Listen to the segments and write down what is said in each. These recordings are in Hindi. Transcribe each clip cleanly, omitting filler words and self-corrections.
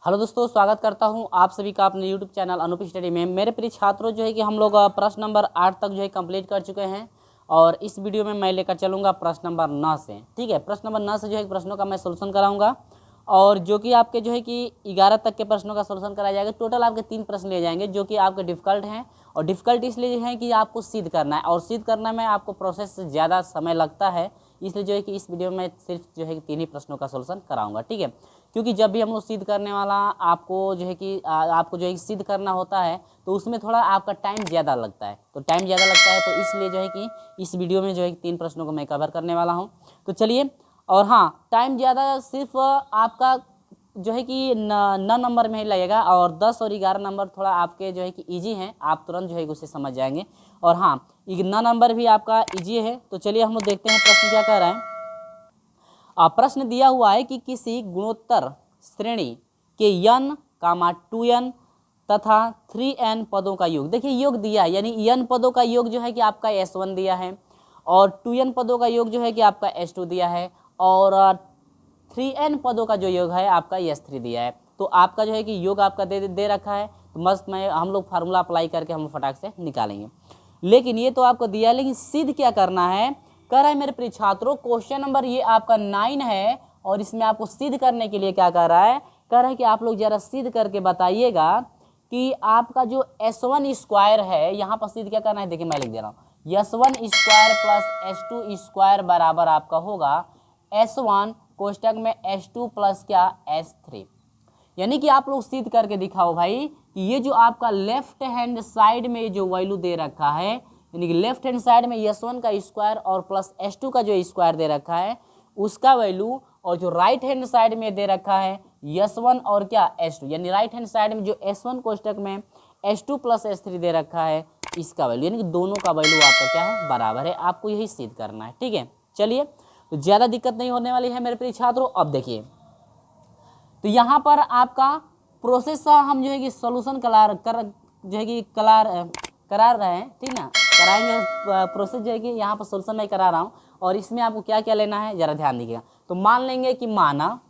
हेलो दोस्तों, स्वागत करता हूं आप सभी का अपने यूट्यूब चैनल अनूप स्टडी में। मेरे प्रिय छात्रों, जो है कि हम लोग प्रश्न नंबर 8 तक जो है कंप्लीट कर चुके हैं और इस वीडियो में मैं लेकर चलूंगा प्रश्न नंबर 9 से। ठीक है, प्रश्न नंबर 9 से जो है प्रश्नों का मैं सोल्यूशन कराऊंगा और जो कि आपके जो है कि 11 तक के प्रश्नों का सोल्यूशन कराया जाएगा। टोटल आपके 3 प्रश्न लिए जाएंगे जो कि आपके डिफिकल्ट हैं और डिफिकल्ट इसलिए है कि आपको सिद्ध करना है और सिद्ध करने में आपको प्रोसेस से ज़्यादा समय लगता है, इसलिए जो है कि इस वीडियो में सिर्फ जो है कि 3 ही प्रश्नों का सोल्यूशन कराऊंगा। ठीक है, क्योंकि जब भी हम लोग सिद्ध करने वाला आपको जो है कि आपको जो है सिद्ध करना होता है तो उसमें थोड़ा आपका टाइम ज़्यादा लगता है, तो टाइम ज़्यादा लगता है तो इसलिए जो है कि इस वीडियो में जो है 3 प्रश्नों को मैं कवर करने वाला हूँ। तो चलिए, और हाँ, टाइम ज़्यादा सिर्फ आपका जो है कि 9 नंबर में ही लगेगा और 10 और 11 नंबर थोड़ा आपके जो है कि ईजी हैं, आप तुरंत जो है उसे समझ जाएंगे। और हाँ, 9 नंबर भी आपका ईजी है। तो चलिए हम लोग देखते हैं प्रश्न क्या कह रहा है। प्रश्न दिया हुआ है कि किसी गुणोत्तर श्रेणी के n, 2n तथा 3n पदों का योग। देखिए योग दिया है, यानी n पदों का योग जो है कि आपका S1 दिया है और 2n पदों का योग जो है कि आपका S2 दिया है और 3n पदों का जो योग है आपका S3 दिया है। तो आपका जो है कि योग आपका दे रखा है, तो मस्त में हम लोग फार्मूला अप्लाई करके हम फटाक से निकालेंगे। लेकिन ये तो आपको दिया है, लेकिन सिद्ध क्या करना है। कह रहा है मेरे प्रिय छात्रों, क्वेश्चन नंबर ये आपका 9 है और इसमें आपको सिद्ध करने के लिए क्या कर रहा है, कह रहा है कि आप लोग जरा सिद्ध करके बताइएगा कि आपका जो S1 स्क्वायर है, यहाँ पर सिद्ध क्या करना है। देखिए मैं लिख दे रहा हूँ, S1 square plus S2 square बराबर आपका होगा S1 कोष्टक में S2 प्लस क्या S3। यानी कि आप लोग सिद्ध करके दिखाओ भाई कि ये जो आपका लेफ्ट हैंड साइड में जो वैल्यू दे रखा है, यानी कि लेफ्ट हैंड साइड में S1 का स्क्वायर और प्लस S2 का जो स्क्वायर दे रखा है उसका वैल्यू, और जो राइट हैंड साइड में दे रखा है S1 और क्या S2, यानी राइट हैंड साइड में जो S1 कोष्टक में S2 प्लस S3 दे रखा है इसका वैल्यू, यानी कि दोनों का वैल्यू आपका क्या है, बराबर है। आपको यही सिद्ध करना है। ठीक है, चलिए, तो ज़्यादा दिक्कत नहीं होने वाली है मेरे प्रिय छात्रों। अब देखिए, तो यहाँ पर आपका प्रोसेस हम जो है कि सोल्यूशन जो है कि करा रहे हैं, ठीक ना, कराएंगे प्रोसेस जो है कि यहाँ पर सोल्यूशन मैं करा रहा हूँ और इसमें आपको क्या क्या लेना है जरा ध्यान दीजिएगा। तो मान लेंगे कि माना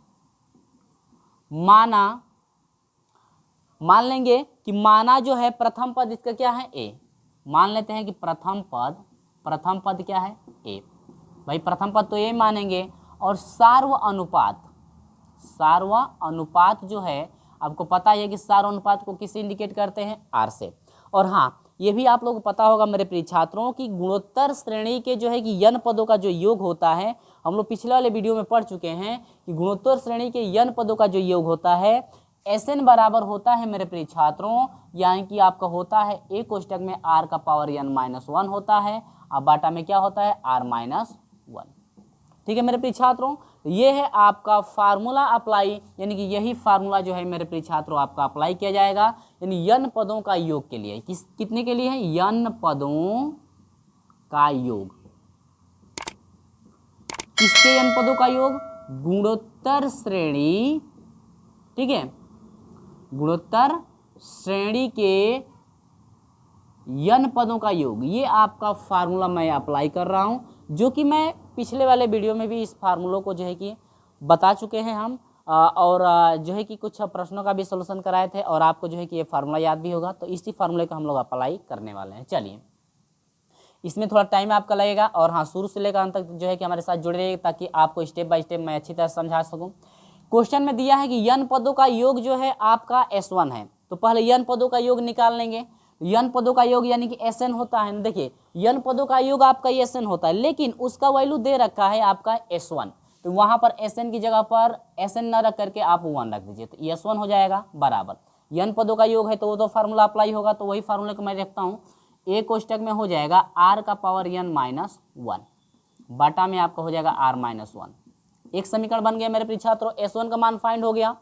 जो है प्रथम पद इसका क्या है ए। मान लेते हैं कि प्रथम पद क्या है ए। भाई प्रथम पद तो ए मानेंगे और सार्व अनुपात जो है आपको पता है कि सार्व अनुपात को किससे इंडिकेट करते हैं, आर से। और हाँ, ये भी आप लोगों को पता होगा मेरे प्रिय छात्रों की गुणोत्तर श्रेणी के जो है कि n पदों का जो योग होता है, हम लोग पिछले वाले वीडियो में पढ़ चुके हैं कि गुणोत्तर श्रेणी के n पदों का जो योग होता है Sn बराबर होता है मेरे प्रिय छात्रों, यानी कि आपका होता है a कोष्टक में r का पावर n-1 होता है, अब बाटा में क्या होता है r-1। ठीक है मेरे प्रिय छात्रों, ये है आपका फार्मूला अप्लाई, यानी कि यही फार्मूला जो है मेरे प्रिय छात्रों आपका अप्लाई किया जाएगा, यानी n पदों का योग के लिए। कितने के लिए है, n पदों का योग। किसके n पदों का योग, गुणोत्तर श्रेणी, ठीक है, गुणोत्तर श्रेणी के n पदों का योग। ये आपका फार्मूला मैं अप्लाई कर रहा हूं, जो कि मैं पिछले वाले वीडियो में भी इस फार्मूलों को जो है कि बता चुके हैं हम और जो है कि कुछ प्रश्नों का भी सॉल्यूशन कराए थे और आपको जो है कि ये फार्मूला याद भी होगा, तो इसी फार्मूले को हम लोग अप्लाई करने वाले हैं। चलिए, इसमें थोड़ा टाइम आपका लगेगा और हाँ, शुरू से लेकर अंत तक जो है कि हमारे साथ जुड़े रहिए ताकि आपको स्टेप बाय स्टेप मैं अच्छी तरह समझा सकूँ। क्वेश्चन में दिया है कि n पदों का योग जो है आपका S1 है, तो पहले n पदों का योग निकाल लेंगे। n पदों का योग यानी कि Sn होता है ना, देखिए n पदों का योग आपका Sn होता है, लेकिन उसका वैल्यू दे रखा है आपका S1, तो वहां पर Sn की जगह पर Sn न रख करके आप 1 रख दीजिए, तो S1 हो जाएगा बराबर। n पदों का योग है तो वो तो फार्मूला अप्लाई होगा, तो वही फार्मूले को मैं रखता हूँ। a कोष्टक में हो जाएगा r का पावर n-1 बाटा में आपका हो जाएगा r-1। एक समीकरण बन गया मेरे प्रिय छात्रों, S1 का मान फाइंड हो गया,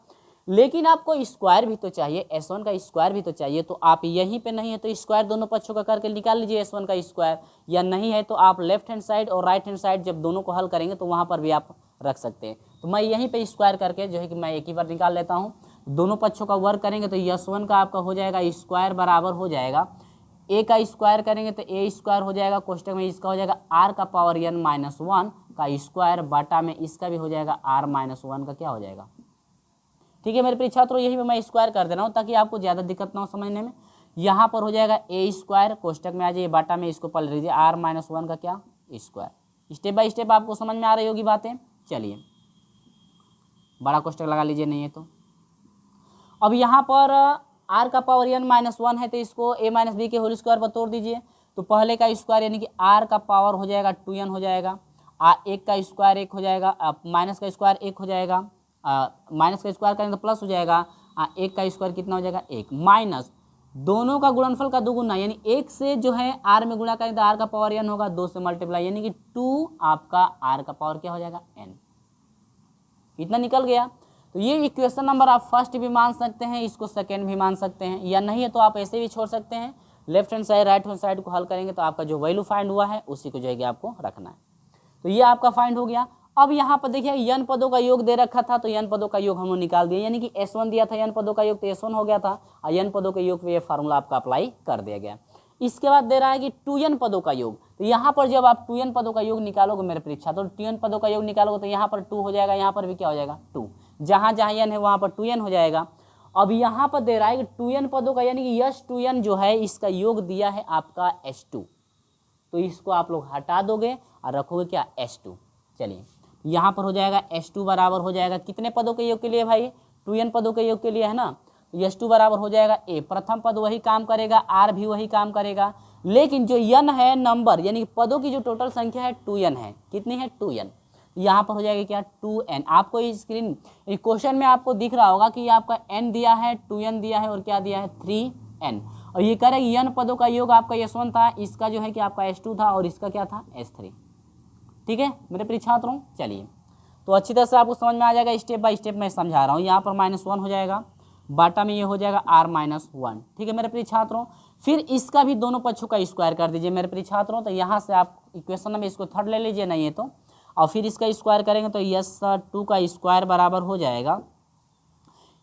लेकिन आपको स्क्वायर भी तो चाहिए, S1 का स्क्वायर भी तो चाहिए। तो आप यहीं पे नहीं है तो स्क्वायर दोनों पक्षों का करके निकाल लीजिए S1 का स्क्वायर, या नहीं है तो आप लेफ्ट हैंड साइड और राइट हैंड साइड जब दोनों को हल करेंगे तो वहाँ पर भी आप रख सकते हैं। तो मैं यहीं पर स्क्वायर करके जो है कि मैं एक ही बार निकाल लेता हूँ। दोनों पक्षों का वर्क करेंगे तो S1 का आपका हो जाएगा स्क्वायर बराबर हो जाएगा a का स्क्वायर करेंगे तो a स्क्वायर हो जाएगा, कोष्टक में इसका हो जाएगा r का पावर n-1 का स्क्वायर, बाटा में इसका भी हो जाएगा r-1 का क्या हो जाएगा ठीक है मेरे प्रिय छात्रों, यही पे मैं स्क्वायर कर दे रहा हूँ ताकि आपको ज़्यादा दिक्कत ना हो समझने में। यहाँ पर हो जाएगा ए स्क्वायर, कोष्टक में आ जाइए, बाटा में इसको पलट लीजिए, आर माइनस 1 का क्या स्क्वायर। स्टेप बाय स्टेप आपको समझ में आ रही होगी बातें। चलिए बड़ा कोष्टक लगा लीजिए, नहीं है तो। अब यहाँ पर आर का पावर n माइनस 1 है तो इसको a माइनस बी के होल स्क्वायर पर तोड़ दीजिए। तो पहले का स्क्वायर यानी कि आर का पावर हो जाएगा 2n हो जाएगा, एक का स्क्वायर 1 हो जाएगा, माइनस का स्क्वायर 1 हो जाएगा, माइनस का स्क्वायर करेंगे तो प्लस हो जाएगा, एक का स्क्वायर कितना हो जाएगा 1, माइनस दोनों का गुणनफल का दोगुना यानी 1 से जो है आर में गुणा करेंगे तो आर का पावर n होगा, 2 से मल्टीप्लाई यानी कि 2 आपका आर का पावर क्या हो जाएगा n। इतना निकल गया। तो ये इक्वेशन नंबर आप फर्स्ट भी मान सकते हैं, इसको सेकेंड भी मान सकते हैं, या नहीं है तो आप ऐसे भी छोड़ सकते हैं। Left hand side right hand side को हल करेंगे तो आपका जो वैल्यू फाइंड हुआ है उसी को जो है आपको रखना है। तो ये आपका फाइंड हो गया। अब यहाँ पर देखिए n पदों का योग दे रखा था तो n पदों का योग हम लोग निकाल दिए, यानी कि S1 दिया था n पदों का योग तो S1 हो गया था, और n पदों के योग पे ये फार्मूला आपका अप्लाई कर दिया गया। इसके बाद दे रहा है कि 2n पदों का योग, तो यहाँ पर जब आप 2n पदों का योग निकालोगे मेरे परीक्षा, तो 2n पदों का योग निकालोगे तो यहाँ पर 2 हो जाएगा, यहाँ पर भी क्या हो जाएगा 2, जहाँ जहाँ n है वहाँ पर 2n हो जाएगा। अब यहाँ पर दे रहा है कि 2n पदों का यानी कि S2n जो है इसका योग दिया है आपका S2, तो इसको आप लोग हटा दोगे और रखोगे क्या S2। चलिए यहाँ पर हो जाएगा S2 बराबर हो जाएगा कितने पदों के योग के लिए भाई, 2n पदों के योग के लिए है ना। S2 बराबर हो जाएगा a, प्रथम पद वही काम करेगा, r भी वही काम करेगा, लेकिन जो n है नंबर यानी पदों की जो टोटल संख्या है 2n है, कितनी है 2n, यहाँ पर हो जाएगा क्या 2n। आपको स्क्रीन क्वेश्चन में आपको दिख रहा होगा कि आपका n दिया है, 2n दिया है और क्या दिया है 3n, और ये कह रहे हैं n पदों का योग आपका S1 था, इसका जो है कि आपका S2 था और इसका क्या था S3। ठीक है मेरे प्रिय छात्रों, चलिए तो अच्छी तरह से आपको समझ में आ जाएगा, स्टेप बाय स्टेप मैं समझा रहा हूँ। यहाँ पर -1 हो जाएगा, बाटा में ये हो जाएगा r-1। ठीक है मेरे प्रिय छात्रों, फिर इसका भी दोनों पक्षों का स्क्वायर कर दीजिए मेरे प्रिय छात्रों। तो यहाँ से आप इक्वेशन में इसको थर्ड ले लीजिए, नहीं है तो, और फिर इसका स्क्वायर करेंगे तो S2 का स्क्वायर बराबर हो जाएगा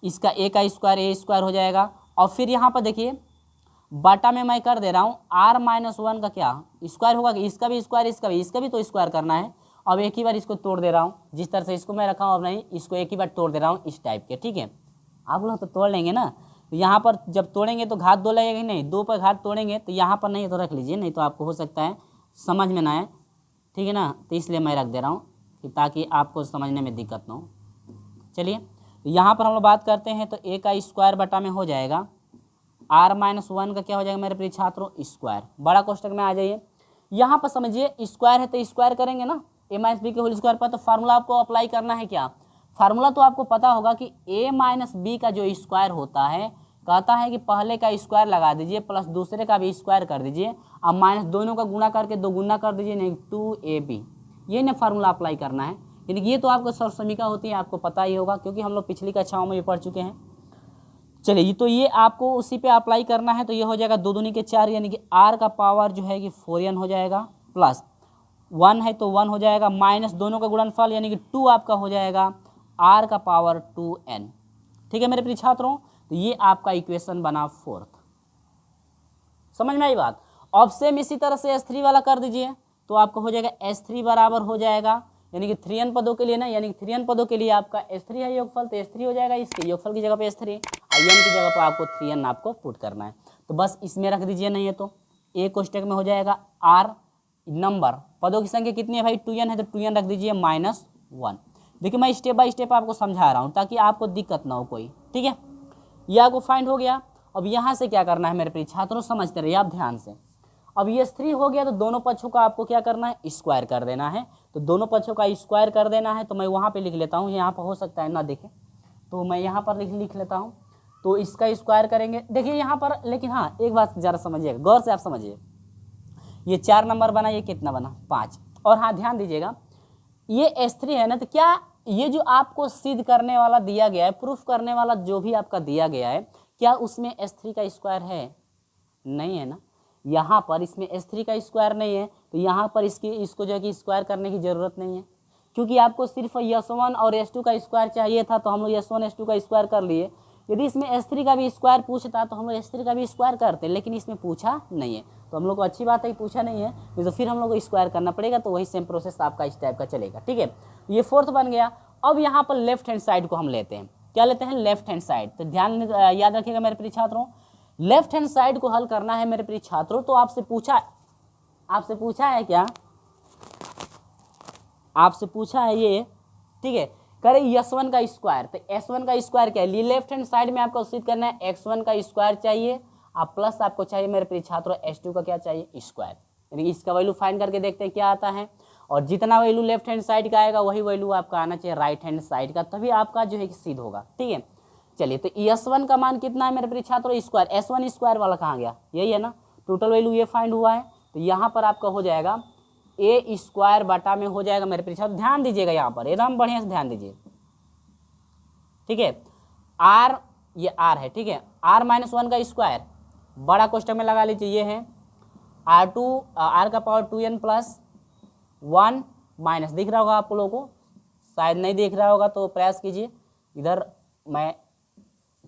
इसका a का स्क्वायर a स्क्वायर हो जाएगा, और फिर यहाँ पर देखिए बाटा में मैं कर दे रहा हूँ r-1 का क्या स्क्वायर होगा, कि इसका भी स्क्वायर इसका भी तो स्क्वायर करना है। अब एक ही बार इसको तोड़ दे रहा हूँ, जिस तरह से इसको मैं रखा हूँ अब नहीं, इसको एक ही बार तोड़ दे रहा हूँ इस टाइप के। ठीक है आप लोग तो तोड़ लेंगे ना, तो यहाँ पर जब तोड़ेंगे तो घात 2 लगेगा, नहीं 2 पर घात तोड़ेंगे, तो यहाँ पर नहीं तो रख लीजिए, नहीं तो आपको हो सकता है समझ में ना आए। ठीक है ना, तो इसलिए मैं रख दे रहा हूँ कि ताकि आपको समझने में दिक्कत ना हो। चलिए तो यहाँ पर हम लोग बात करते हैं, तो a का स्क्वायर बटा में हो जाएगा r-1 का क्या हो जाएगा मेरे प्रिय छात्रों स्क्वायर। बड़ा कोष्टक में आ जाइए, यहाँ पर समझिए स्क्वायर है तो स्क्वायर करेंगे ना a माइनस बी के होल स्क्वायर पर, तो फार्मूला आपको अप्लाई करना है क्या, फार्मूला तो आपको पता होगा कि a माइनस बी का जो स्क्वायर होता है, कहता है कि पहले का स्क्वायर लगा दीजिए प्लस दूसरे का भी स्क्वायर कर दीजिए, अब माइनस दोनों का गुणा करके 2 गुना कर दीजिए, नहीं 2ab, ये ना फार्मूला अप्लाई करना है। यानी कि ये तो आपको सर्वसमीका होती है, आपको पता ही होगा क्योंकि हम लोग पिछली कक्षाओं में भी पढ़ चुके हैं। चलिए तो ये आपको उसी पे अप्लाई करना है, तो ये हो जाएगा 2 दूनी के 4 यानी कि r का पावर जो है कि 4n हो जाएगा, प्लस 1 है तो 1 हो जाएगा, माइनस दोनों का गुणनफल यानी कि 2 आपका हो जाएगा r का पावर 2n। ठीक है मेरे प्रिय छात्रों, तो ये आपका इक्वेशन बना 4th। समझ में आई बात। अब सेम इसी तरह से S3 वाला कर दीजिए, तो आपको हो जाएगा S3 बराबर हो जाएगा यानी कि 3n पदों के लिए ना, यानी कि 3n पदों के लिए आपका S3 है योगफल, तो S3 हो जाएगा, इसके योगफल की जगह पे S3, n की जगह पर आपको 3n आपको पुट करना है, तो बस इसमें रख दीजिए, नहीं है तो a कोष्टक में हो जाएगा r नंबर पदों की संख्या कितनी है भाई 2n है, तो 2n रख दीजिए -1। देखिए मैं स्टेप बाय स्टेप आपको समझा रहा हूँ ताकि आपको दिक्कत ना हो कोई। ठीक है ये आपको फाइंड हो गया। अब यहाँ से क्या करना है मेरे प्रिय छात्रों, समझते रहिए आप ध्यान से। अब ये S3 हो गया तो दोनों पक्षों का आपको क्या करना है स्क्वायर कर देना है, तो दोनों पक्षों का स्क्वायर कर देना है, तो मैं वहाँ पे लिख लेता हूँ, यहाँ पर हो सकता है ना देखें तो मैं यहाँ पर लिख लेता हूँ, तो इसका स्क्वायर करेंगे। देखिए यहाँ पर लेकिन हाँ एक बात ज़रा समझिएगा, गौर से आप समझिए, ये 4 नंबर बना, ये कितना बना 5, और हाँ ध्यान दीजिएगा ये S3 है ना, तो क्या ये जो आपको सिद्ध करने वाला दिया गया है, प्रूफ करने वाला जो भी आपका दिया गया है, क्या उसमें S3 का स्क्वायर है, नहीं है ना, यहाँ पर इसमें S3 का स्क्वायर नहीं है, तो यहाँ पर इसको जो है कि स्क्वायर करने की ज़रूरत नहीं है, क्योंकि आपको सिर्फ S1 और S2 का स्क्वायर चाहिए था, तो हम लोग S1 S2 का स्क्वायर कर लिए। यदि इसमें S3 का भी स्क्वायर पूछता तो हम लोग S3 का भी स्क्वायर करते, लेकिन इसमें पूछा नहीं है, तो हम लोग को अच्छी बात है कि पूछा नहीं है, तो फिर हम लोग को स्क्वायर करना पड़ेगा, तो वही सेम प्रोसेस आपका इस टाइप का चलेगा। ठीक है ये 4th बन गया। अब यहाँ पर लेफ्ट हैंड साइड को हम लेते हैं, क्या लेते हैं, लेफ्ट हैंड साइड। तो ध्यान याद रखिएगा मेरे प्रिय छात्रों, लेफ्ट हैंड साइड को हल करना है मेरे प्रिय छात्रों। तो आपसे पूछा है क्या, आपसे पूछा है ये, ठीक है, करें S1 का स्क्वायर। तो S1 का स्क्वायर क्या है, लेफ्ट हैंड साइड में आपको सिद्ध करना है, X1 का स्क्वायर चाहिए, आप प्लस आपको चाहिए मेरे प्रिय छात्रों S2 का क्या चाहिए, स्क्वायर। यानी इसका वैल्यू फाइंड करके देखते हैं क्या आता है, और जितना वैल्यू लेफ्ट हैंड साइड का आएगा वही वैल्यू आपका आना चाहिए राइट हैंड साइड का, तभी आपका जो है सिद्ध होगा। ठीक है, चलिए, तो S1 का मान कितना है मेरे प्रिय छात्रों, स्क्वायर। S1 स्क्वायर वाला कहाँ गया, यही है ना, टोटल वैल्यू ये फाइंड हुआ है। तो यहाँ पर आपका हो जाएगा ए स्क्वायर बटा में हो जाएगा मेरे प्रिय छात्र, ध्यान दीजिएगा यहाँ पर एकदम बढ़िया से ध्यान दीजिए, ठीक है। आर, ये आर है, ठीक है, आर माइनस 1 का स्क्वायर बड़ा कोष्टक में लगा लीजिए, ये है आर का पावर 2n प्लस 1 माइनस, दिख रहा होगा आप लोगों को, शायद नहीं दिख रहा होगा तो प्रयास कीजिए, इधर मैं,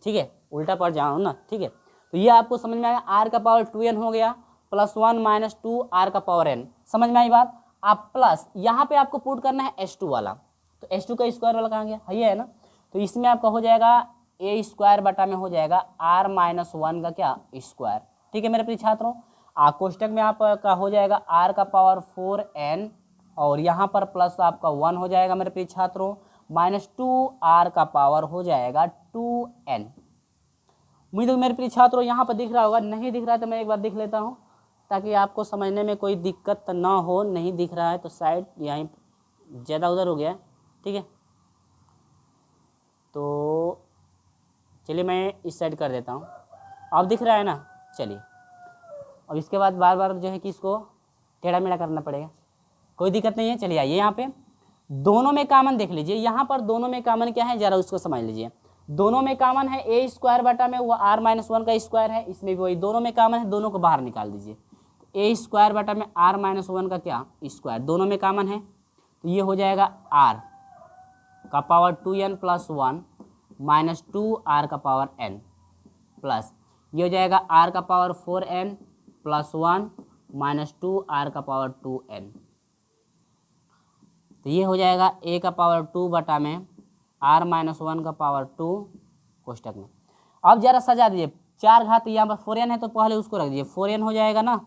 ठीक है, उल्टा पड़ जाऊँ ना, ठीक है। तो ये आपको समझ में आया, आर का पावर 2n हो गया प्लस 1 माइनस 2 आर का पावर n, समझ में आई बात। आप प्लस यहाँ पे आपको पुट करना है S2 वाला, तो S2 का स्क्वायर वाला कहाँ गया, ये है ना, तो इसमें आपका हो जाएगा ए स्क्वायर बटा में हो जाएगा आर माइनस 1 का क्या, स्क्वायर। ठीक है मेरे प्रिय छात्रों, कोष्टक में आपका हो जाएगा आर का पावर 4n, और यहाँ पर प्लस आपका 1 हो जाएगा मेरे प्रिय छात्रों, माइनस 2 आर का पावर हो जाएगा 2n। उम्मीद है मेरे प्रिय छात्रों यहाँ पर दिख रहा होगा, नहीं दिख रहा है तो मैं एक बार दिख लेता हूँ ताकि आपको समझने में कोई दिक्कत ना हो। नहीं दिख रहा है तो शायद यहीं ज़्यादा उधर हो गया, ठीक है, तो चलिए मैं इस साइड कर देता हूँ, अब दिख रहा है ना। चलिए, अब इसके बाद बार बार जो है कि इसको टेढ़ा मेढ़ा करना पड़ेगा, कोई दिक्कत नहीं है। चलिए आइए, यहाँ पे दोनों में कॉमन देख लीजिए, यहाँ पर दोनों में कॉमन क्या है जरा उसको समझ लीजिए। दोनों में कॉमन है ए स्क्वायर बटा में वो आर माइनस 1 का स्क्वायर है, इसमें भी वही दोनों में कॉमन है, दोनों को बाहर निकाल दीजिए। ए स्क्वायर बटा में आर माइनस 1 का क्या, स्क्वायर, दोनों में कॉमन है, तो ये हो जाएगा आर का power 2n plus 1 minus 2 R का पावर n, प्लस ये हो जाएगा आर का power 4n plus 1 minus 2 R का पावर 2n। तो ये हो जाएगा ए का पावर 2 बटा में आर माइनस 1 का पावर 2 कोष्टक में। अब जरा सजा दीजिए, 4 घात यहाँ पर 4n है तो पहले उसको रख दीजिए, 4n हो जाएगा ना।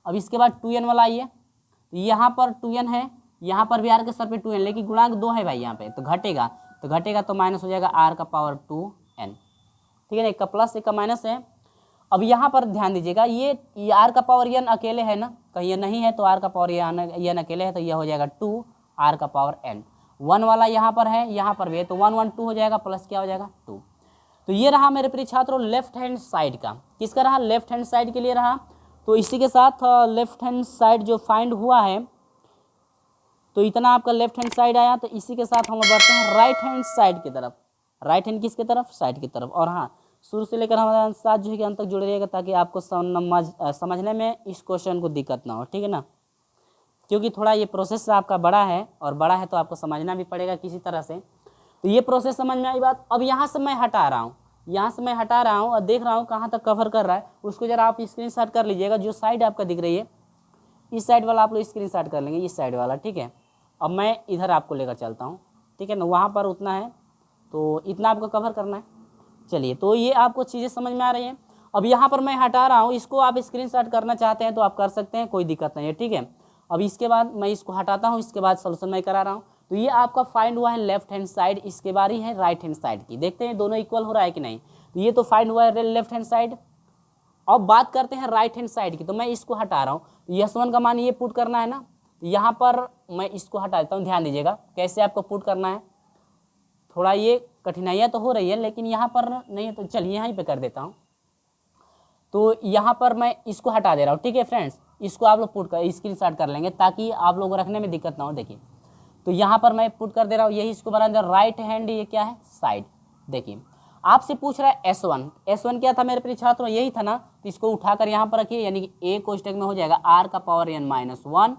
अब इसके बाद 2n वाला आइए, तो यहाँ पर 2n है, यहाँ पर भी आर के सर पे 2n, लेकिन गुणांक 2 है भाई यहाँ पे, तो घटेगा तो माइनस हो जाएगा आर का पावर 2n। ठीक है ना, एक का प्लस एक का माइनस है। अब यहाँ पर ध्यान दीजिएगा, ये आर का पावर n अकेले है ना, कहीं ये नहीं है तो आर का पावर n अकेले है, तो यह हो जाएगा 2 आर का पावर n। 1 वाला यहाँ पर है, यहाँ पर भी है, तो 1 1 2 हो जाएगा, प्लस क्या हो जाएगा 2। तो ये रहा मेरे प्रिय छात्रों लेफ्ट हैंड साइड का, किसका रहा, लेफ्ट हैंड साइड के लिए रहा। तो इसी के साथ लेफ्ट हैंड साइड जो फाइंड हुआ है, तो इतना आपका लेफ्ट हैंड साइड आया। तो इसी के साथ हम बढ़ते हैं राइट हैंड साइड की तरफ। राइट हैंड किसकी तरफ, साइड की तरफ। और हाँ, शुरू से लेकर हमारे साथ जो है कि अंत तक जुड़े रहिएगा ताकि आपको समझने में इस क्वेश्चन को दिक्कत ना हो, ठीक है ना, क्योंकि थोड़ा ये प्रोसेस आपका बड़ा है, और बड़ा है तो आपको समझना भी पड़ेगा किसी तरह से। तो ये प्रोसेस समझ में आई बात। अब यहाँ से मैं हटा रहा हूँ, यहाँ से मैं हटा रहा हूँ और देख रहा हूँ कहाँ तक कवर कर रहा है, उसको जरा आप स्क्रीनशॉट कर लीजिएगा। जो साइड आपका दिख रही है, इस साइड वाला आप लोग स्क्रीनशॉट कर लेंगे, इस साइड वाला, ठीक है। अब मैं इधर आपको लेकर चलता हूँ, ठीक है ना, वहाँ पर उतना है तो इतना आपको कवर करना है। चलिए, तो ये आपको चीज़ें समझ में आ रही हैं। अब यहाँ पर मैं हटा रहा हूँ, इसको आप स्क्रीनशॉट करना चाहते हैं तो आप कर सकते हैं, कोई दिक्कत नहीं है, ठीक है। अब इसके बाद मैं इसको हटाता हूँ, इसके बाद सोल्यूशन मैं करा रहा हूँ। तो ये आपका फाइंड हुआ है लेफ्ट हैंड साइड, इसके बारी है राइट हैंड साइड की। देखते हैं दोनों इक्वल हो रहा है कि नहीं। तो ये तो फाइंड हुआ है लेफ्ट हैंड साइड। अब बात करते हैं राइट हैंड साइड की, तो मैं इसको हटा रहा हूँ। S1 का मान ये पुट करना है ना, तो यहाँ पर मैं इसको हटा देता हूँ। ध्यान दीजिएगा कैसे आपको पुट करना है, थोड़ा ये कठिनाइयाँ तो हो रही है लेकिन यहाँ पर नहीं है, तो चलिए यहीं पे कर देता हूँ। तो यहाँ पर मैं इसको हटा दे रहा हूँ, ठीक है फ्रेंड्स। इसको आप लोग पुट कर स्क्रीनशॉट कर लेंगे ताकि आप लोग रखने में दिक्कत ना हो। देखिए, तो यहाँ पर मैं पुट कर दे रहा हूँ, यही इसको बना दे राइट हैंड, ये क्या है, साइड। देखिए, आपसे पूछ रहा है S1 क्या था मेरे प्रिय छात्रों, यही था ना। तो इसको उठाकर यहाँ पर रखिए, यानी कि ए कोष्टक में हो जाएगा आर का पावर n माइनस 1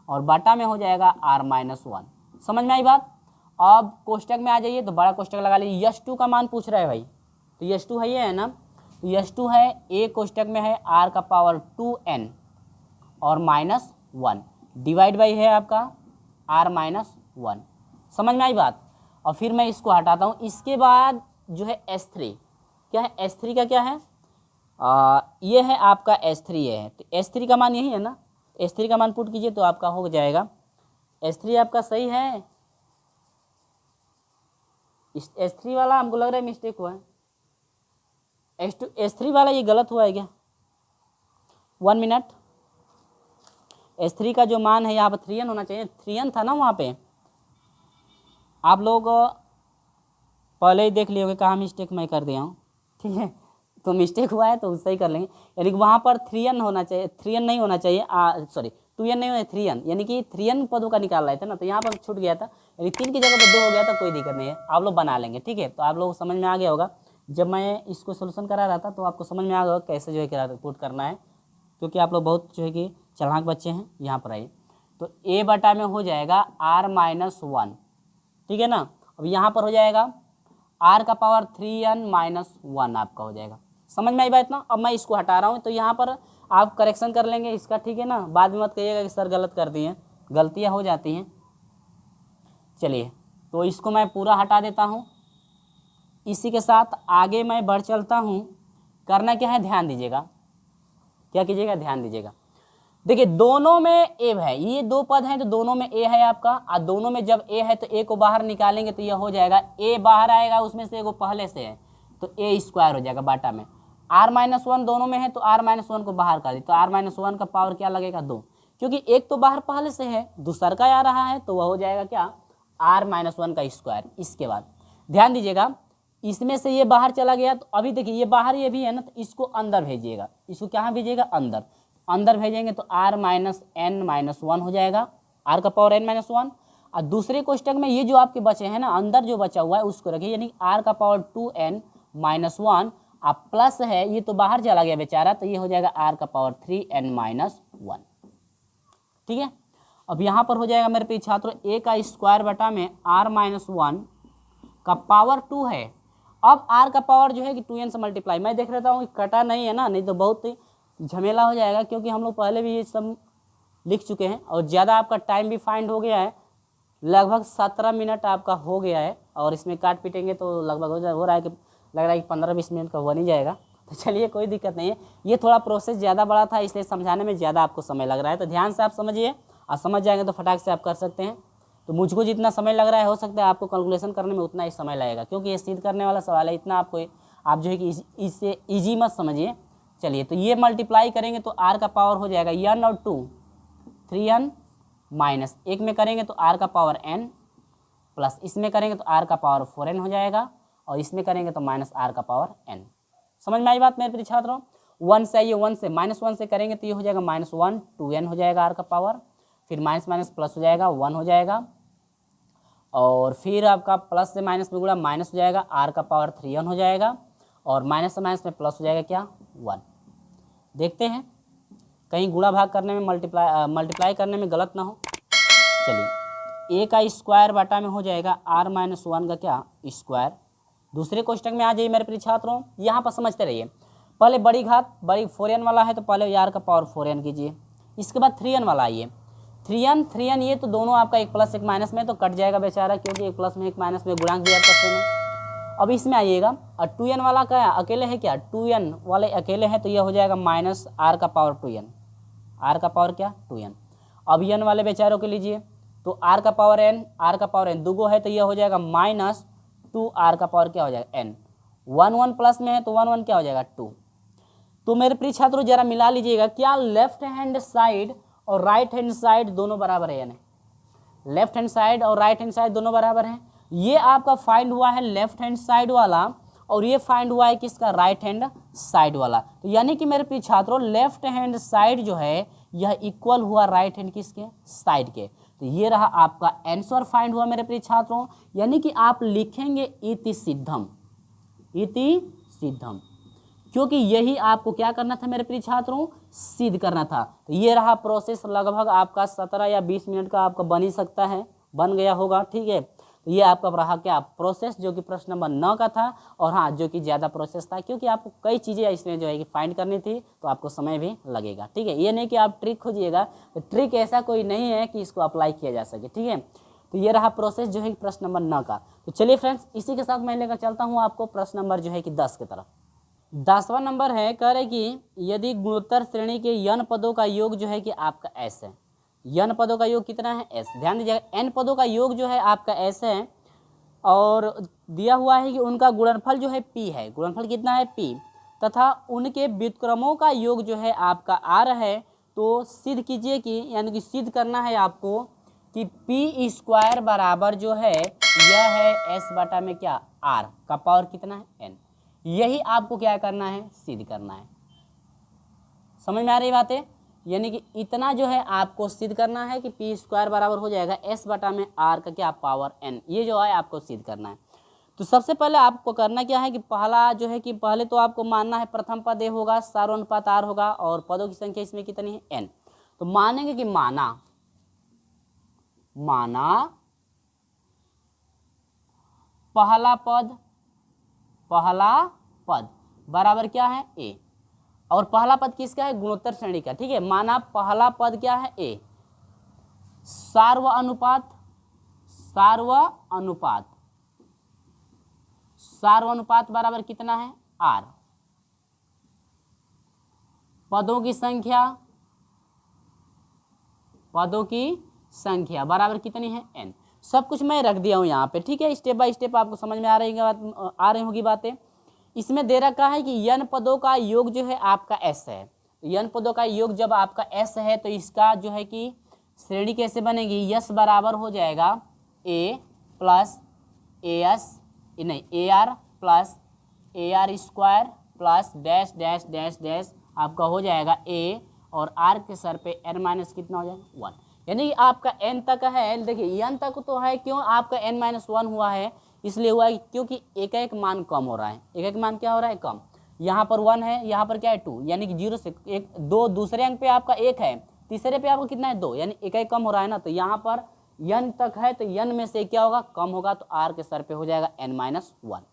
और बटा में हो जाएगा आर माइनस 1। समझ में आई बात। अब कोष्टक में आ जाइए, तो बड़ा कोष्टक लगा लीजिए। S2 का मान पूछ रहा है भाई, तो S2 है, ये है ना, तो S2 है ए कोष्टक में है आर का पावर 2n और माइनस 1 डिवाइड बाई है आपका आर माइनस 1। समझ में आई बात। और फिर मैं इसको हटाता हूँ। इसके बाद जो है S3, क्या है S3 का क्या है, ये है आपका S3 ये है, तो S3 का मान यही है ना, S3 का मान पुट कीजिए तो आपका हो जाएगा S3 आपका सही है। इस S3 वाला हमको लग रहा है मिस्टेक हुआ है, S3 वाला ये गलत हुआ है क्या, 1 मिनट। S3 का जो मान है यहाँ पर 3n होना चाहिए, 3n था ना वहाँ पे, आप लोग पहले ही देख लिए होंगे कहाँ मिस्टेक मैं कर दिया हूँ, ठीक है, तो मिस्टेक हुआ है तो उससे ही कर लेंगे, यानी कि वहाँ पर 3n होना चाहिए, 3n नहीं होना चाहिए, सॉरी 2n नहीं होना, 3n, यानी कि 3n पदों का निकाल रहे थे ना, तो यहाँ पर छूट गया था, यानी 3 की जगह पर 2 हो गया था, कोई दिक्कत नहीं है, आप लोग बना लेंगे, ठीक है। तो आप लोग समझ में आ गया होगा, जब मैं इसको सोल्यूशन करा रहा था तो आपको समझ में आ गया कैसे जो है पुट करना है, क्योंकि आप लोग बहुत जो है कि चालाक बच्चे हैं। यहाँ पर आइए, तो a बटा में हो जाएगा r-1, ठीक है ना। अब यहाँ पर हो जाएगा r का पावर 3n-1 आपका हो जाएगा, समझ में आई बात ना। अब मैं इसको हटा रहा हूँ, तो यहाँ पर आप करेक्शन कर लेंगे इसका, ठीक है ना, बाद में मत कहिएगा कि सर गलत कर दिए, गलतियाँ हो जाती हैं। चलिए, तो इसको मैं पूरा हटा देता हूँ, इसी के साथ आगे मैं बढ़ चलता हूँ। करना क्या है, ध्यान दीजिएगा, क्या कीजिएगा, ध्यान दीजिएगा। देखिए दोनों में ए है, ये 2 पद हैं तो दोनों में ए है आपका, और दोनों में जब ए है तो ए को बाहर निकालेंगे तो यह हो जाएगा, ए बाहर आएगा उसमें से एगो पहले से है तो ए स्क्वायर हो जाएगा बाटा में। r-1 दोनों में है तो r-1 को बाहर कर दी, तो r-1 का पावर क्या लगेगा 2, क्योंकि एक तो बाहर पहले से है, दूसरा का आ रहा है, तो वह हो जाएगा क्या, r-1 का स्क्वायर। इसके बाद ध्यान दीजिएगा, इसमें से ये बाहर चला गया, तो अभी देखिए ये बाहर ये भी है ना, तो इसको अंदर भेजिएगा, इसको कहाँ भेजिएगा, अंदर, अंदर भेजेंगे तो r-n-1 हो जाएगा, r का पावर n-1। और दूसरे कोष्टक में ये जो आपके बचे हैं ना, अंदर जो बचा हुआ है उसको रखिए, यानी r का पावर 2n-1, आप प्लस है, ये तो बाहर चला गया बेचारा, तो ये हो जाएगा r का पावर 3n-1, ठीक है। अब यहाँ पर हो जाएगा मेरे प्रिय छात्रों a का स्क्वायर बटा में r-1 का पावर 2 है। अब r का पावर जो है कि 2n से मल्टीप्लाई, मैं देख रहता हूँ कटा नहीं है ना, नहीं तो बहुत झमेला हो जाएगा, क्योंकि हम लोग पहले भी ये सब लिख चुके हैं और ज़्यादा आपका टाइम भी फाइंड हो गया है, लगभग 17 मिनट आपका हो गया है, और इसमें काट पीटेंगे तो लगभग हो रहा है कि लग रहा है कि 15-20 मिनट का हुआ नहीं जाएगा। तो चलिए कोई दिक्कत नहीं है, ये थोड़ा प्रोसेस ज़्यादा बड़ा था इसलिए समझाने में ज़्यादा आपको समय लग रहा है, तो ध्यान से आप समझिए, और समझ जाएंगे तो फटाक से आप कर सकते हैं। तो मुझको जितना समय लग रहा है, हो सकता है आपको कैलकुलेशन करने में उतना ही समय लगेगा, क्योंकि ये सिद्ध करने वाला सवाल है, इतना आपको आप जो है कि इससे ईजी मत समझिए। चलिए, तो ये मल्टीप्लाई करेंगे तो r का पावर हो जाएगा n और 2 3n माइनस 1 में करेंगे तो r का पावर n, प्लस इसमें करेंगे तो r का पावर 4n हो जाएगा, और इसमें करेंगे तो माइनस r का पावर n। समझ में आई बात मेरे प्रिय छात्रों। 1 से आइए, 1 से -1 से करेंगे तो ये हो जाएगा -1 2n हो जाएगा r का पावर, फिर माइनस माइनस प्लस हो जाएगा 1 हो जाएगा, और फिर आपका प्लस से माइनस में गुणा माइनस हो जाएगा, r का पावर 3n हो जाएगा, और माइनस से माइनस में प्लस हो जाएगा क्या 1। देखते हैं कहीं गुणा भाग करने में मल्टीप्लाई करने में गलत ना हो। चलिए, a का स्क्वायर बटा में हो जाएगा r-1 का क्या स्क्वायर। दूसरे क्वेश्चन में आ जाइए मेरे प्रिय छात्रों, यहाँ पर समझते रहिए। पहले बड़ी घात बड़ी 4n वाला है तो पहले r का पावर 4n कीजिए, इसके बाद 3n वाला आइए, 3n ये तो दोनों आपका एक प्लस एक माइनस में तो कट जाएगा बेचारा, क्योंकि एक प्लस में एक माइनस में गुणांक भी आपका सेम है। अब इसमें आइएगा, और 2n वाला क्या अकेले है, क्या 2n वाले अकेले हैं तो यह हो जाएगा माइनस r का पावर 2n, r का पावर क्या 2n। अब n वाले बेचारों के लीजिए, तो r का पावर n दुगो है तो यह हो जाएगा माइनस 2r का पावर क्या हो जाएगा n, 1 प्लस में है तो 1 क्या हो जाएगा 2। तो मेरे प्रिय छात्रों जरा मिला लीजिएगा, क्या लेफ्ट हैंड साइड और राइट हैंड साइड दोनों बराबर है या नहीं, लेफ्ट हैंड साइड और राइट हैंड साइड दोनों बराबर हैं। ये आपका फाइंड हुआ है लेफ्ट हैंड साइड वाला, और ये फाइंड हुआ है किसका, राइट हैंड साइड वाला। तो यानी कि मेरे प्रिय छात्रों लेफ्ट हैंड साइड जो है यह इक्वल हुआ राइट हैंड किसके साइड के। तो ये रहा आपका आंसर फाइंड हुआ मेरे प्रिय छात्रों, यानी कि आप लिखेंगे इति सिद्धम, इति सिद्धम, क्योंकि यही आपको क्या करना था मेरे प्रिय छात्रों, सिद्ध करना था। तो ये रहा प्रोसेस, लगभग आपका 17 या 20 मिनट का आपका बन ही सकता है, बन गया होगा, ठीक है। तो ये आपका रहा क्या प्रोसेस, जो कि प्रश्न नंबर 9 का था, और हाँ जो कि ज़्यादा प्रोसेस था, क्योंकि आपको कई चीज़ें इसमें जो है कि फाइंड करनी थी, तो आपको समय भी लगेगा, ठीक है। ये नहीं कि आप ट्रिक खोजिएगा, तो ट्रिक ऐसा कोई नहीं है कि इसको अप्लाई किया जा सके, ठीक है। तो ये रहा प्रोसेस जो है प्रश्न नंबर 9 का। तो चलिए फ्रेंड्स, इसी के साथ मैं लेकर चलता हूँ आपको प्रश्न नंबर जो है कि 10 की तरफ। 10वां नंबर है, कह रहे कि यदि गुणोत्तर श्रेणी के n पदों का योग जो है कि आपका s है। n पदों का योग कितना है? s। ध्यान दीजिएगा, n पदों का योग जो है आपका s है और दिया हुआ है कि उनका गुणनफल जो है p है। गुणनफल कितना है? p। तथा उनके व्युत्क्रमों का योग जो है आपका r है। तो सिद्ध कीजिए कि, यानी कि सिद्ध करना है आपको कि पी स्क्वायर बराबर जो है यह है s बटा में क्या? r का पावर कितना है? n। यही आपको क्या करना है? सिद्ध करना है। समझ में आ रही बातें? यानी कि इतना जो है आपको सिद्ध करना है कि पी स्क्वायर बराबर हो जाएगा s बटा में r का क्या? Power n। ये जो है आपको सिद्ध करना है। तो सबसे पहले आपको करना क्या है कि पहला जो है कि पहले तो आपको मानना है प्रथम पद ए होगा, सार अनुपात r होगा और पदों की संख्या इसमें कितनी है? n। तो मानेंगे कि माना पहला पद बराबर क्या है? a। और पहला पद किसका है? गुणोत्तर श्रेणी का। ठीक है, माना पहला पद क्या है? a। सार्व अनुपात बराबर कितना है? r। पदों की संख्या बराबर कितनी है? n। सब कुछ मैं रख दिया हूं यहाँ पे। ठीक है, स्टेप बाय स्टेप आपको समझ में आ रही होगी बातें। इसमें दे रखा है कि n पदों का योग जो है आपका s है। तो n पदों का योग जब आपका s है तो इसका जो है कि श्रेणी कैसे बनेगी? यस बराबर हो जाएगा a plus AR plus AR square plus dash dash dash dash आपका हो जाएगा a और r के सर पे n माइनस कितना हो जाएगा? 1। यानी आपका n तक है। देखिए n तक तो है, क्यों आपका n माइनस 1 हुआ है? इसलिए हुआ है क्योंकि एक एक मान कम हो रहा है। एक एक मान क्या हो रहा है? कम। यहाँ पर 1 है, यहाँ पर क्या है? 2। यानी कि 0 से 1 2, दूसरे अंक पे आपका 1 है, तीसरे पे आपका कितना है? 2। यानी एक एक कम हो रहा है ना। तो यहाँ पर n तक है तो n में से क्या होगा? कम होगा। तो r के सर पे हो जाएगा n माइनस 1।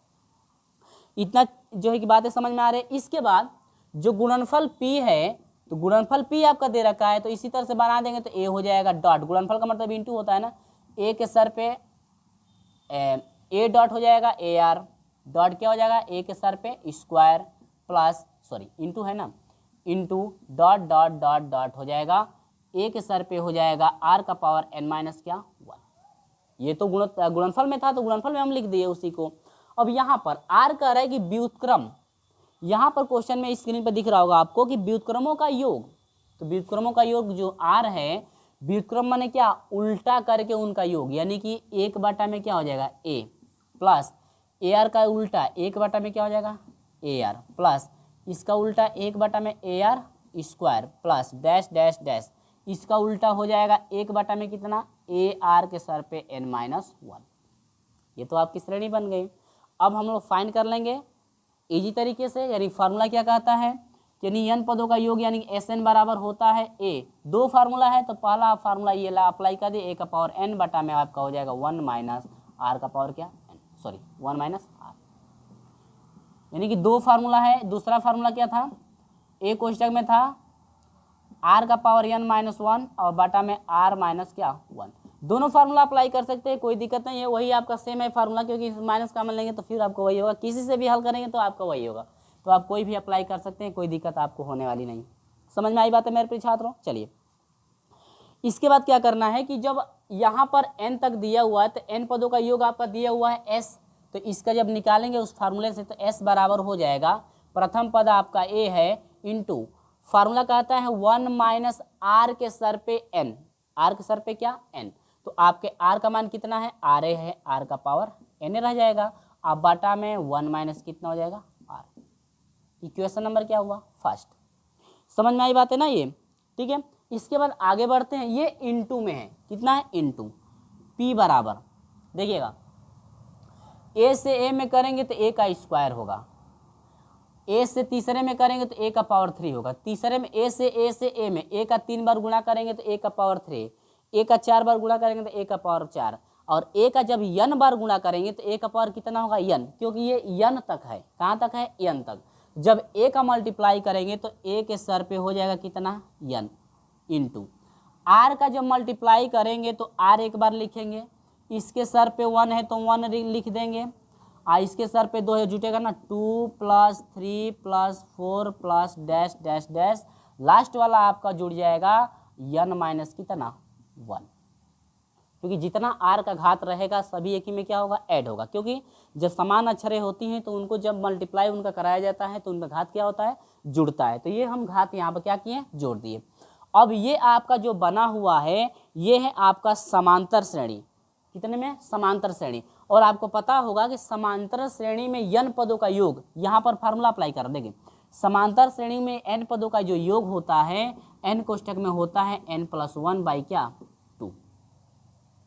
इतना जो है कि बातें समझ में आ रही है। इसके बाद जो गुणनफल p है, तो गुणनफल p आपका दे रखा है, तो इसी तरह से बना देंगे तो a हो जाएगा डॉट। गुणनफल का मतलब इंटू होता है ना। a के सर पे a डॉट हो जाएगा AR डॉट क्या हो जाएगा? a के सर पे स्क्वायर प्लस इंटू है ना, into dot dot dot dot हो जाएगा a के सर पे हो जाएगा r का पावर n माइनस क्या? 1। ये तो गुणनफल में था, तो गुणनफल में हम लिख दिए उसी को। अब यहाँ पर r कह रहा है कि व्युत्क्रम, यहाँ पर क्वेश्चन में स्क्रीन पर दिख रहा होगा आपको कि व्युत्क्रमों का योग। तो व्युत्क्रमों का योग जो r है, व्युत्क्रम माने क्या? उल्टा करके उनका योग। यानी कि 1 बटा में क्या हो जाएगा? a प्लस AR का उल्टा 1 बटा में क्या हो जाएगा? AR प्लस इसका उल्टा 1 बटा में AR square plus dash dash dash इसका उल्टा हो जाएगा 1 बटा में कितना? AR के सर पे n माइनस 1। ये तो आपकी श्रेणी बन गई। अब हम लोग फाइंड कर लेंगे इजी तरीके से। यानी फार्मूला क्या कहता है? यानी n पदों का योग यानी SN बराबर होता है a। 2 फार्मूला है तो पहला फार्मूला ये अप्लाई कर दिए, a का पावर n बटा में आपका हो जाएगा 1 माइनस r का पावर क्या? 1 माइनस r। यानी कि 2 फार्मूला है। दूसरा फार्मूला क्या था? a कोष्टक में था r का पावर n माइनस 1 और बटा में r माइनस क्या? 1। दोनों फार्मूला अप्लाई कर सकते हैं, कोई दिक्कत नहीं है। वही आपका सेम है फार्मूला, क्योंकि माइनस कॉमन लेंगे तो फिर आपको वही होगा। किसी से भी हल करेंगे तो आपका वही होगा। तो आप कोई भी अप्लाई कर सकते हैं, कोई दिक्कत आपको होने वाली नहीं। समझ में आई बात है मेरे प्रिय छात्रों? चलिए, इसके बाद क्या करना है कि जब यहाँ पर n तक दिया हुआ है तो n पदों का योग आपका दिया हुआ है s। तो इसका जब निकालेंगे उस फार्मूले से तो s बराबर हो जाएगा, प्रथम पद आपका a है इंटू फार्मूला कहता है 1 माइनस r के सर पे n। r के सर पे क्या? n। तो आपके r का मान कितना है? r है, r का पावर n रह जाएगा। अब बटा में 1 माइनस कितना हो जाएगा? r। इक्वेशन नंबर क्या हुआ? फर्स्ट। समझ में आई बात है ना ये? ठीक है, इसके बाद आगे बढ़ते हैं। ये इंटू में है, कितना है? इंटू p बराबर, देखिएगा a से a में करेंगे तो a का स्क्वायर होगा, a से तीसरे में करेंगे तो a का पावर 3 होगा, तीसरे में a से a में a का 3 बार गुणा करेंगे तो a का पावर 3, a का 4 बार गुणा करेंगे तो a का पावर 4, और a का जब n बार गुणा करेंगे तो a का पावर कितना होगा? n, क्योंकि ये n तक है। कहाँ तक है? n तक। जब a का मल्टीप्लाई करेंगे तो a के सर पे हो जाएगा कितना? n इंटू r का जब मल्टीप्लाई करेंगे तो r एक बार लिखेंगे, इसके सर पे 1 है तो 1 लिख देंगे, इसके सर पे 2 है, जुटेगा ना 2 + 3 + 4 + डैश डैश डैश, लास्ट वाला आपका जुड़ जाएगा n माइनस कितना 1, क्योंकि जितना r का घात रहेगा सभी एक ही में क्या होगा ऐड होगा, क्योंकि जब समान अक्षरें होती हैं तो उनको जब मल्टीप्लाई उनका कराया जाता है तो उनका घात क्या होता है जुड़ता है। तो ये हम घात यहाँ पर क्या किए जोड़ दिए। अब ये आपका जो बना हुआ है ये है आपका समांतर श्रेणी, कितने में समांतर श्रेणी। और आपको पता होगा कि समांतर श्रेणी में n पदों का योग, यहाँ पर फार्मूला अप्लाई कर देंगे, समांतर श्रेणी में n पदों का जो योग होता है n कोष्ठक में होता है n + 1 क्या 2,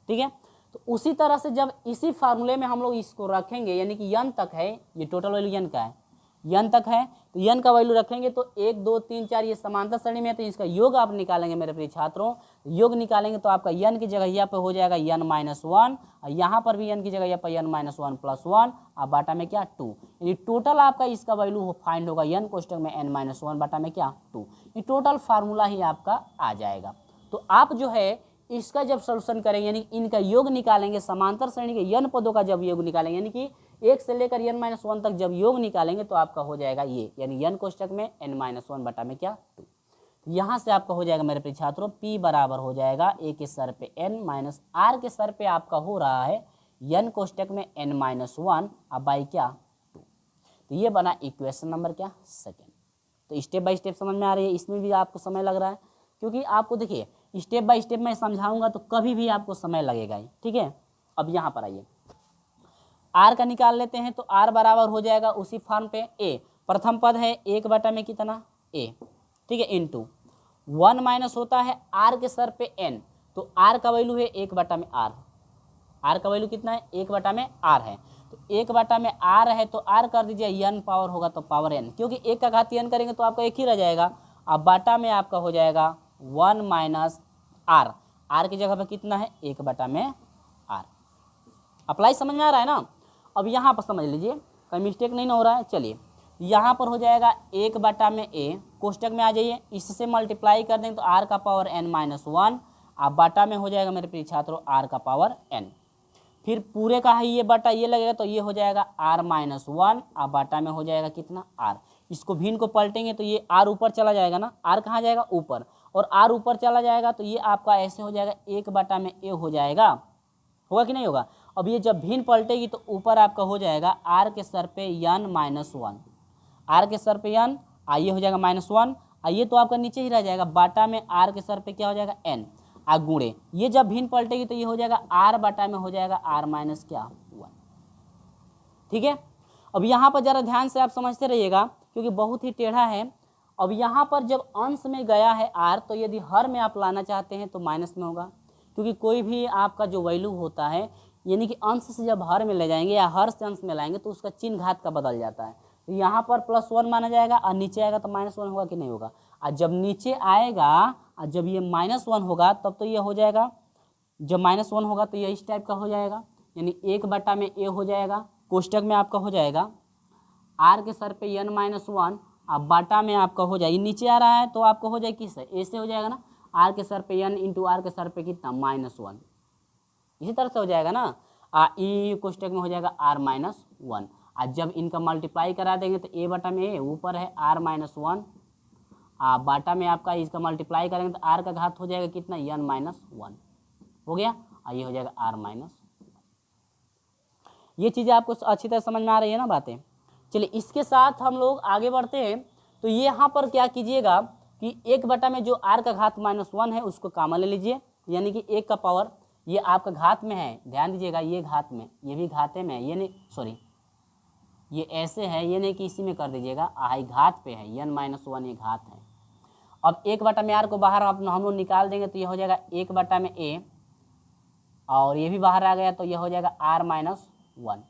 ठीक है। तो उसी तरह से जब इसी फार्मूले में हम लोग इसको रखेंगे, यानी कि n तक है, ये टोटल वैल्यू n का है, n तक है तो n का वैल्यू रखेंगे तो 1 2 3 4 ये समांतर श्रेणी में है, तो इसका योग आप निकालेंगे मेरे प्रिय छात्रों, योग निकालेंगे तो आपका n की जगह यहाँ पे हो जाएगा n - 1, और यहाँ पर भी n की जगह यहाँ पर n - 1 + 1, और बाटा में क्या 2, यानी टोटल आपका इसका वैल्यू फाइंड होगा n कोष्ठक में n - 1 बाटा में क्या 2, ये टोटल फार्मूला ही आपका आ जाएगा। तो आप जो है इसका जब सॉल्यूशन करेंगे यानी इनका योग निकालेंगे, समांतर श्रेणी के n पदों का जब योग निकालेंगे यानी कि 1 से लेकर n - 1 तक जब योग निकालेंगे तो आपका हो जाएगा ये, यानी n कोष्ठक में n - 1 बटा में क्या 2। यहाँ से आपका हो जाएगा मेरे प्रिय छात्रों p बराबर हो जाएगा a के सर पे n माइनस r के सर पे आपका हो रहा है n कोष्ठक में n - 1 अब बाई क्या 2। तो ये बना इक्वेशन नंबर क्या सेकेंड। तो स्टेप बाय स्टेप समझ में आ रही है, इसमें भी आपको समय लग रहा है क्योंकि आपको देखिए स्टेप बाय स्टेप मैं समझाऊंगा तो कभी भी आपको समय लगेगा ही, ठीक है। अब यहाँ पर आइए r का निकाल लेते हैं, तो r बराबर हो जाएगा उसी फॉर्म पे a, प्रथम पद है 1 बटा में कितना a, ठीक है, इंटू 1 माइनस होता है r के सर पे n, तो r का वैल्यू है 1 बटा में r का वैल्यू कितना है 1 बटा में r है, तो 1 बटा में r है तो r कर दीजिए n पावर होगा तो पावर n, क्योंकि 1 का घात n करेंगे तो आपका एक ही रह जाएगा। अब बाटा में आपका हो जाएगा 1 माइनस r, r की जगह पे कितना है 1 बटा में r। अप्लाई समझ में आ रहा है ना। अब यहाँ पर समझ लीजिए कहीं मिस्टेक नहीं ना हो रहा है। चलिए यहाँ पर हो जाएगा 1 बटा में a, कोष्टक में आ जाइए, इससे मल्टीप्लाई कर देंगे तो r का पावर n माइनस 1, अब बाटा में हो जाएगा मेरे प्रिय छात्रों r का पावर n, फिर पूरे का है ये बटा ये लगेगा तो ये हो जाएगा r माइनस 1, अब बाटा में हो जाएगा कितना r, इसको भिन्न को पलटेंगे तो ये r ऊपर चला जाएगा ना, r कहाँ जाएगा ऊपर, और r ऊपर चला जाएगा तो ये आपका ऐसे हो जाएगा 1 बटा में a हो जाएगा, होगा कि नहीं होगा। अब ये जब भिन्न पलटेगी तो ऊपर आपका हो जाएगा r के सर पे n माइनस 1, r के सर पे n, आइए हो जाएगा -1, आइए तो आपका नीचे ही रह जाएगा, बाटा में r के सर पे क्या हो जाएगा n, आ गुणे ये जब भिन्न पलटेगी तो ये हो जाएगा r बटा में हो जाएगा r माइनस क्या 1, ठीक है। अब यहाँ पर जरा ध्यान से आप समझते रहिएगा क्योंकि बहुत ही टेढ़ा है। अब यहाँ पर जब अंश में गया है r, तो यदि हर में आप लाना चाहते हैं तो माइनस में होगा, क्योंकि कोई भी आपका जो वैल्यू होता है यानी कि अंश से जब हर में ले जाएंगे या हर से अंश में लाएंगे तो उसका चिन्ह घात का बदल जाता है। तो यहाँ पर +1 माना जाएगा और नीचे आएगा तो -1 होगा कि नहीं होगा, और जब नीचे आएगा और जब ये -1 होगा तब तो ये हो जाएगा, जब -1 होगा तो ये इस टाइप का हो जाएगा, यानी 1 बटा में a हो जाएगा, कोष्टक में आपका हो जाएगा r के सर पे n माइनस 1, अब बाटा में आपका हो जाएगा, नीचे आ रहा है तो आपका हो जाएगा किस ऐसे हो जाएगा ना, r के सर पे n इंटू r के सर पे कितना -1, इसी तरह से हो जाएगा ना, ई कोष्टक में हो जाएगा r माइनस 1, आज जब इनका मल्टीप्लाई करा देंगे तो a बटा में a ऊपर है r माइनस 1, बाटा में आपका इसका मल्टीप्लाई करेंगे तो r का घात हो जाएगा कितना n माइनस 1 हो गया, ये हो जाएगा r माइनस 1। ये चीज़ें आपको अच्छी तरह समझ में आ रही है ना बातें। चलिए इसके साथ हम लोग आगे बढ़ते हैं। तो ये यहाँ पर क्या कीजिएगा कि 1 बटा में जो r का घात -1 है उसको कॉमन ले लीजिए, यानी कि 1 का पावर ये आपका घात में है, ध्यान दीजिएगा ये घात में, ये भी घाते में है, ये नहीं सॉरी ये ऐसे है, ये नहीं कि इसी में कर दीजिएगा, घात पे है n माइनस 1 ये घात है। अब 1 बटा में r को बाहर हम लोग निकाल देंगे तो ये हो जाएगा 1 बटा में a, और ये भी बाहर आ गया तो ये हो जाएगा r माइनस 1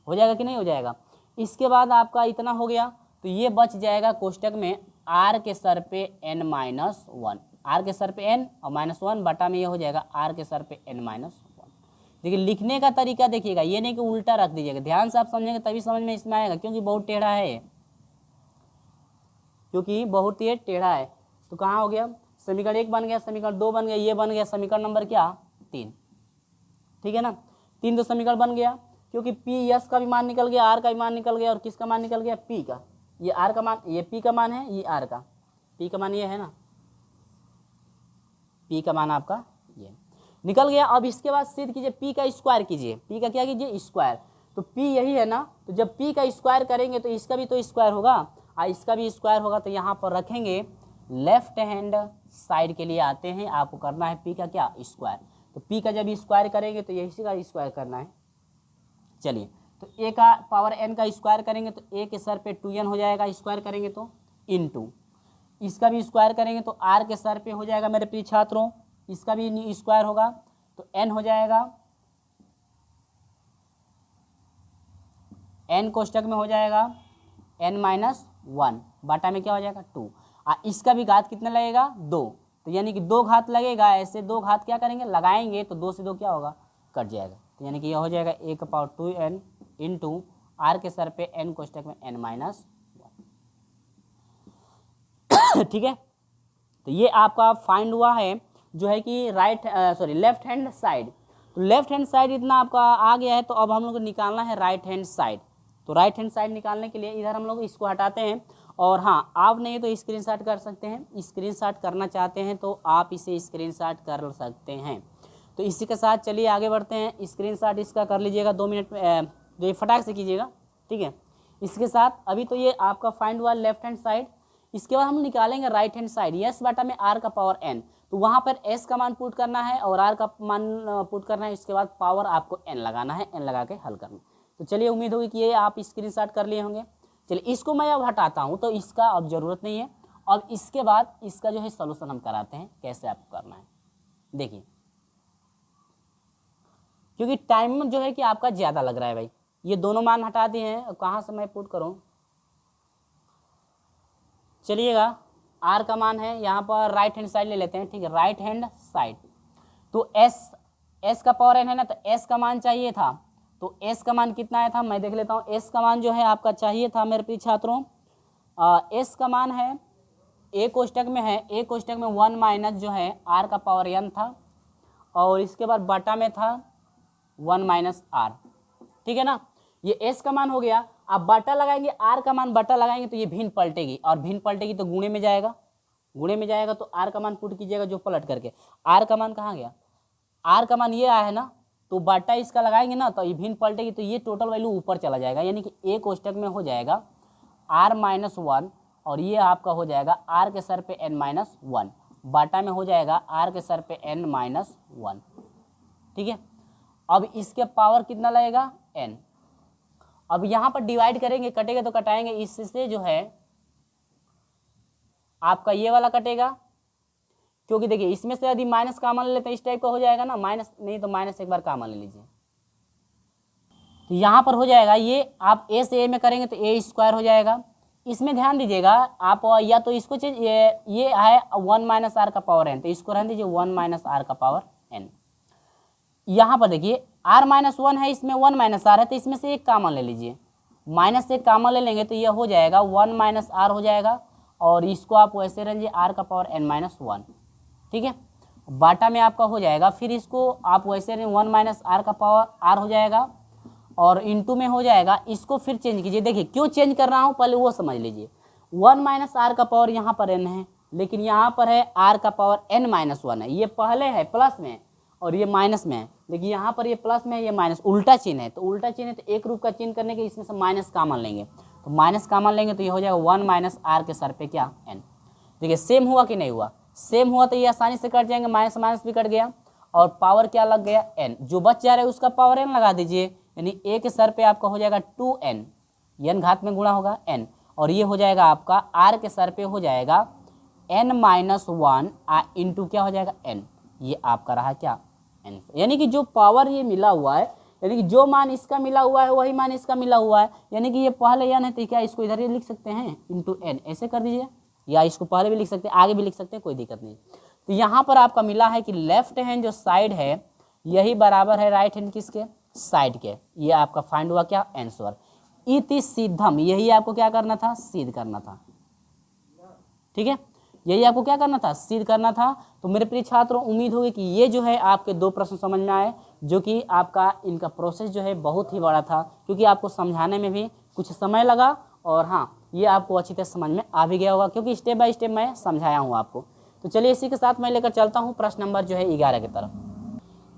हो जाएगा कि नहीं हो जाएगा। इसके बाद आपका इतना हो गया तो ये बच जाएगा कोष्टक में r के सर पे n माइनस 1, r के सर पे n और -1 बटा में ये हो जाएगा r के सर पे n माइनस 1। देखिए लिखने का तरीका देखिएगा, ये नहीं कि उल्टा रख दीजिएगा, ध्यान से आप समझेंगे तभी समझ में इसमें आएगा, क्योंकि बहुत टेढ़ा है, क्योंकि बहुत ही टेढ़ा है। तो कहाँ हो गया, समीकरण 1 बन गया, समीकरण 2 बन गया, ये बन गया समीकरण नंबर क्या 3, ठीक है ना। 3 तो समीकरण बन गया, क्योंकि पी यस का भी मान निकल गया, आर का भी मान निकल गया, और किसका मान निकल गया, पी का। ये आर का मान, ये पी का मान है, ये आर का, पी का मान ये है ना, पी का मान आपका ये निकल गया। अब इसके बाद सिद्ध कीजिए, पी का स्क्वायर कीजिए, पी का क्या कीजिए, स्क्वायर। तो पी यही है ना, तो जब पी का स्क्वायर करेंगे तो इसका भी तो स्क्वायर होगा, और इसका भी स्क्वायर होगा। तो यहाँ पर रखेंगे, लेफ्ट हैंड साइड के लिए आते हैं, आपको करना है पी का क्या, स्क्वायर। तो पी का जब स्क्वायर करेंगे तो यही का स्क्वायर करना है। चलिए, तो ए का पावर एन का स्क्वायर करेंगे तो ए के सर पे 2n हो जाएगा, स्क्वायर करेंगे तो इनटू, इसका भी स्क्वायर करेंगे तो आर के सर पे हो जाएगा मेरे प्रिय छात्रों, इसका भी स्क्वायर होगा तो एन हो जाएगा, एन कोष्टक में हो जाएगा n-1 बाटा में क्या हो जाएगा 2, इसका भी घात कितना लगेगा 2, तो यानी कि 2 घात लगेगा। ऐसे 2 घात क्या करेंगे, लगाएंगे तो 2 से 2 क्या होगा, कट जाएगा। तो यानी कि यह हो जाएगा a का पावर 2n इंटू आर के सर पे n कोष्टक में n-1। ठीक है, तो ये आपका फाइंड हुआ है जो है कि लेफ्ट हैंड साइड। तो लेफ्ट हैंड साइड इतना आपका आ गया है, तो अब हम लोग को निकालना है राइट हैंड साइड। तो राइट हैंड साइड निकालने के लिए इधर हम लोग इसको हटाते हैं, और हाँ, आप नहीं तो स्क्रीनशॉट कर सकते हैं, स्क्रीनशॉट करना चाहते हैं तो आप इसे स्क्रीनशॉट कर सकते हैं। तो इसी के साथ चलिए आगे बढ़ते हैं, स्क्रीनशॉट इसका कर लीजिएगा 2 मिनट में, जो ये फटाक से कीजिएगा, ठीक है। इसके साथ अभी तो ये आपका फाइंड हुआ लेफ्ट हैंड साइड। इसके बाद हम निकालेंगे राइट हैंड साइड, यस बाटा में आर का पावर एन। तो वहाँ पर एस का मान पुट करना है और आर का मान पुट करना है, इसके बाद पावर आपको एन लगाना है, एन लगा के हल करना। तो चलिए, उम्मीद होगी कि ये आप स्क्रीनशॉट कर लिए होंगे। चलिए, इसको मैं अब हटाता हूँ, तो इसका अब ज़रूरत नहीं है। अब इसके बाद इसका जो है सॉल्यूशन हम कराते हैं, कैसे आपको करना है देखिए, क्योंकि टाइम जो है कि आपका ज़्यादा लग रहा है भाई। ये दोनों मान हटा दिए हैं, कहाँ से मैं पुट करूँ, चलिएगा, आर का मान है यहाँ पर, राइट हैंड साइड ले लेते हैं, ठीक है, राइट हैंड साइड। तो एस का पावर एन है ना, तो एस का मान चाहिए था, तो एस का मान कितना आया था मैं देख लेता हूँ। एस का मान जो है आपका चाहिए था मेरे प्रिय छात्रों, एस का मान है, ए कोष्टक में है, ए कोष्टक में 1 माइनस जो है आर का पावर एन था, और इसके बाद बटा में था 1 माइनस आर, ठीक है ना। ये एस का मान हो गया। आप बटा लगाएंगे, आर का मान बटा लगाएंगे तो ये भिन्न पलटेगी, और भिन्न पलटेगी तो गुणे में जाएगा, गुणे में जाएगा तो आर का मान पुट कीजिएगा जो पलट करके। आर का मान कहाँ गया, आर का मान ये आया है ना, तो बटा इसका लगाएंगे ना तो ये भिन्न पलटेगी, तो ये टोटल वैल्यू ऊपर चला जाएगा, यानी कि ए कोष्टक में हो जाएगा r-1, और ये आपका हो जाएगा आर के सर पे n-1, बाटा में हो जाएगा आर के सर पे n-1, ठीक है। अब इसके पावर कितना लगेगा, n। अब यहाँ पर डिवाइड करेंगे, कटेगा तो कटाएंगे, इससे जो है आपका ये वाला कटेगा, क्योंकि देखिए इसमें से यदि माइनस कॉमन ले लेते हैं इस टाइप का हो जाएगा ना, माइनस नहीं तो माइनस एक बार कॉमन ले लीजिए, तो यहाँ पर हो जाएगा ये, आप ए से ए में करेंगे तो ए स्क्वायर हो जाएगा। इसमें ध्यान दीजिएगा आप, या तो इसको चीज ये है 1 माइनस आर का पावर एन, तो इसको रहने दीजिए 1 माइनस आर का पावर एन। यहाँ पर देखिए r-1 है, इसमें 1 माइनस आर है, तो इसमें से एक कॉमन ले लीजिए, माइनस से एक कॉमन ले लेंगे तो ये हो जाएगा 1 माइनस आर हो जाएगा, और इसको आप वैसे रहिए आर का पावर n-1, ठीक है। बाटा में आपका हो जाएगा, फिर इसको आप वैसे 1 माइनस आर का पावर आर हो जाएगा, और इंटू में हो जाएगा, इसको फिर चेंज कीजिए। देखिए क्यों चेंज कर रहा हूँ पहले वो समझ लीजिए। 1 माइनस आर का पावर यहाँ पर n है, लेकिन यहाँ पर है आर का पावर n-1 है, ये पहले है प्लस में और ये माइनस में है, देखिए यहाँ पर ये प्लस में है, ये माइनस, उल्टा चिन्ह है। तो उल्टा चिन्ह है तो एक रूप का चिन्ह करने के इसमें से माइनस कॉमन लेंगे, तो माइनस कॉमन लेंगे तो ये हो जाएगा 1 माइनस आर के सर पे क्या n। देखिए सेम हुआ कि नहीं हुआ, सेम हुआ तो ये आसानी से कट जाएंगे, माइनस माइनस भी कट गया, और पावर क्या लग गया n, जो बच जा रहा है उसका पावर n लगा दीजिए, यानी a के सर पे आपका हो जाएगा 2n, n घात में गुणा होगा n, और ये हो जाएगा आपका r के सर पे हो जाएगा n-1 इंटू क्या हो जाएगा n, ये आपका रहा क्या n। यानी कि जो पावर ये मिला हुआ है, यानी कि जो मान इसका मिला हुआ है वही मान इसका मिला हुआ है, यानी कि ये पहले n है तो क्या इसको इधर ये लिख सकते हैं इंटू n, ऐसे कर दीजिए, या इसको पहले भी लिख सकते हैं आगे भी लिख सकते हैं, कोई दिक्कत नहीं। तो यहाँ पर आपका मिला है कि लेफ्ट हैंड जो साइड है यही बराबर है राइट हैंड किसके, साइड के। ये आपका फाइंड हुआ क्या आंसर। इति सिद्धम, यही आपको क्या करना था, सिद्ध करना था, ठीक है, यही आपको क्या करना था, सिद्ध करना था। तो मेरे प्रिय छात्रों उम्मीद होगी कि ये जो है आपके 2 प्रश्न समझ में आए। जो कि आपका इनका प्रोसेस जो है बहुत ही बड़ा था, क्योंकि आपको समझाने में भी कुछ समय लगा और हाँ ये आपको अच्छी तरह समझ में आ भी गया होगा, क्योंकि स्टेप बाय स्टेप मैं समझाया हूँ आपको। तो चलिए इसी के साथ मैं लेकर चलता हूँ प्रश्न नंबर जो है 11 की तरफ।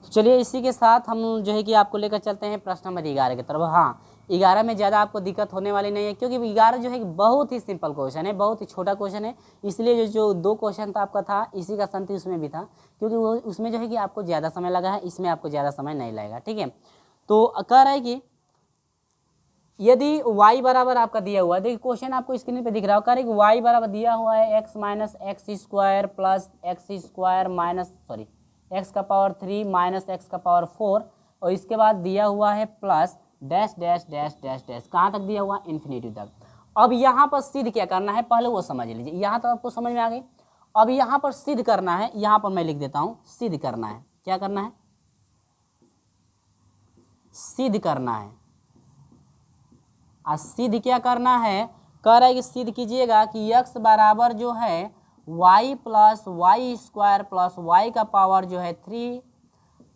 तो चलिए इसी के साथ हम जो है कि आपको लेकर चलते हैं प्रश्न नंबर 11 की तरफ। हाँ 11 में ज़्यादा आपको दिक्कत होने वाली नहीं है, क्योंकि 11 जो है कि बहुत ही सिंपल क्वेश्चन है, बहुत ही छोटा क्वेश्चन है। इसलिए जो 2 क्वेश्चन था आपका था इसी का संति उसमें भी था, क्योंकि वो उसमें जो है कि आपको ज़्यादा समय लगा है, इसमें आपको ज़्यादा समय नहीं लगेगा। ठीक है, तो कह रहा है कि यदि y बराबर आपका दिया हुआ है, देखिए क्वेश्चन आपको स्क्रीन पे दिख रहा होगा कि y बराबर दिया हुआ है x minus x square plus x square minus x का पावर 3 माइनस एक्स का पावर 4, और इसके बाद दिया हुआ है plus dash dash dash dash dash, कहाँ तक दिया हुआ? इन्फिनिटी तक। अब यहाँ पर सिद्ध क्या करना है पहले वो समझ लीजिए, यहाँ तो आपको समझ में आ गई। अब यहाँ पर सिद्ध करना है, यहाँ पर मैं लिख देता हूँ, सिद्ध करना है। क्या करना है? सिद्ध करना है। सिद्ध क्या करना है? कह रहा है कि सिद्ध कीजिएगा कि x बराबर जो है y plus Y square plus Y का पावर जो है 3